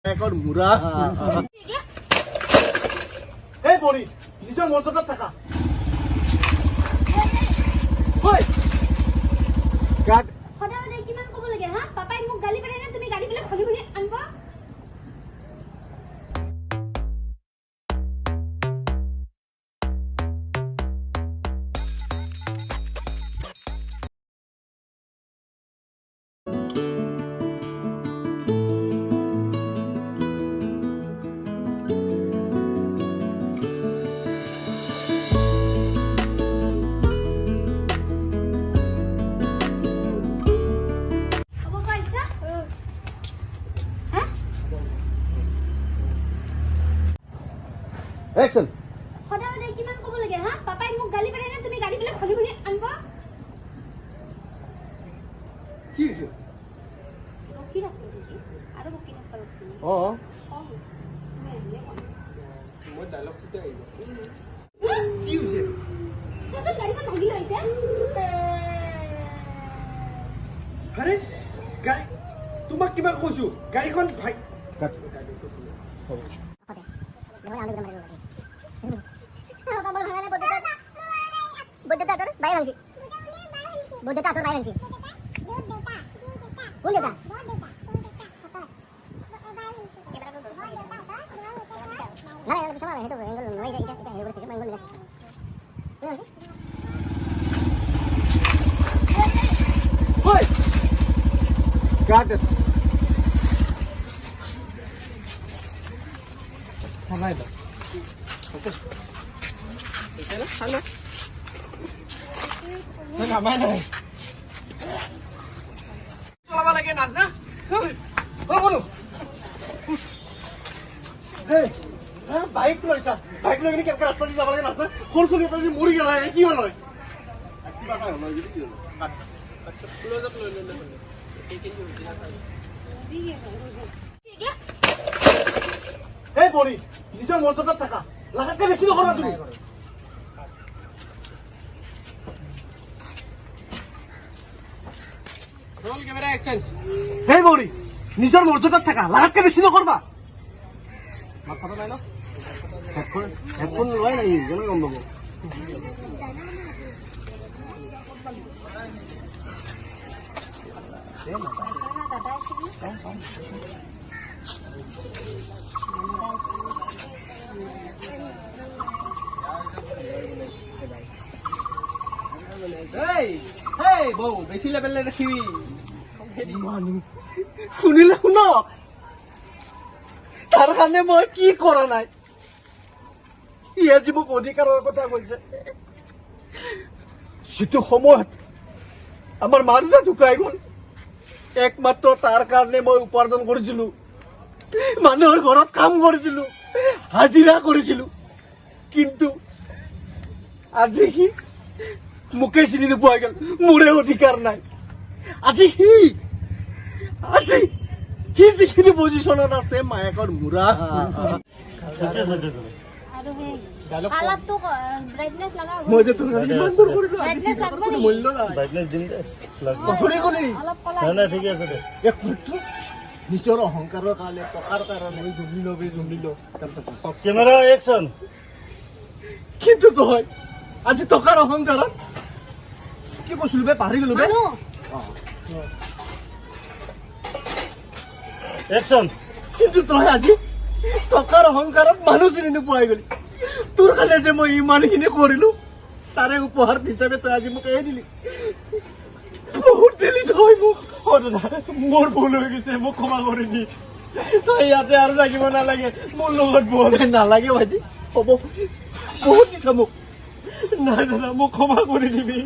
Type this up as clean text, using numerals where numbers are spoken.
এখন মুরা এই বড়ি নিজের মর্যাদা থাকা ওই গাট সদায় সদায় কিমান ক'ব লাগে হা পাপাই মোক গালি পাৰে নে তুমি গালি পেলাই ভাগি ভাগি আনবা Action. সদায় সদায় কিমান ক'ব লাগে হা পাপাই মোক গালি পাৰে নে তুমি গালি পেলাই ভাগি ভাগি আনবা কি হৈছে ৰখি ৰাখো নেকি আৰু বকি থাকবা লাগছি মই ডায়লগ কিটা আহিব কি হৈছে তখন গাড়ীখন ভাগি লৈছে আরে গাড়ী তোমাক কিবা কৈছো গাড়ীখন ভাই কাট বৈদ্যুতা তোর বাইরে ভাঙছি বৈদ্যুতা তোর বাইরে ভাঙছি কোন দেউতা না পিছন সেইটো এঙ্গল নয় এটা এটা হেৰি কৰিছে এঙ্গল মিলা ওই কাট সামাই দাও ওকে এটা না হ্যালো না মাই নাই চলাবা লাগে নাচ না ও বলো এই বাইক লইছা বাইক লৈ কেনেকে ৰাস্তা দি যাব লাগে নাচ সৰু সৰু এটা মৰি গেলা কি হ'ল হয় কিবা এটা হ'ল যদি কি হ'ল আচ্ছা ক্লোজ আপ লৈ লৈ এই বড়ি নিজৰ মৰ্যাদা থাকা লাগাতে বেছি নকৰা তুমি ৰোল ক্যামেৰা অ্যাকশন এই বড়ি নিজৰ মৰ্যাদা থাকা লাগাতে বেছি নকৰবা মাথাটা নাই না হেডফোন লয় নাই কেন গম পাব বৌ বেছি লেভেল ৰাখিবি শুনিলে শুন তাৰ কাৰণে মই কি কৰা নাই ই আজি মোক অধিকাৰৰ কথা কৈছে যিটো সময়ত আমাৰ মা দেউতা ঢুকাই গ'ল একমাত্ৰ তাৰ কাৰণে মই উপাৰ্জন কৰিছিলো মানুহৰ ঘৰত কাম কৰিছিলো হাজিৰা কৰিছিলো কিন্তু আজি সি মোকে চিনি নোপোৱা গ'ল মোৰে অধিকাৰ নাই আজি সি যিখিনি পজিশ্যনত আছে মায়েকৰ মুৰা মই যে তোৰ ইমান দূৰ কৰিলো মূল্য নাই ঠিক আছে দে নিজৰ অহংকাৰৰ কাৰণে টকাৰ কাৰণে জুমি ল কেমেৰা একশন কিন্তু তই আজি টকাৰ অহংকাৰত কি কৈছিলো বে পাহৰি গলো বে একশন কিন্তু তই আজি টকাৰ অহংকাৰত মানুহ চিনি নোপোৱাই গলি তোৰ কাৰণে যে মই ইমানখিনি কৰিলো তাৰে উপহাৰ হিচাপে তই আজি মোক এই দিলি বহুত দিলি তই মোক মোৰ ভুল হৈ গৈছে মোক ক্ষমা কৰি দি তই ইয়াতে আৰু থাকিব নালাগে মোৰ লগত বল নালাগে ভাইটি হ'ব বহুত দিছা মোক নাই দাদা মোক ক্ষমা কৰি দিবি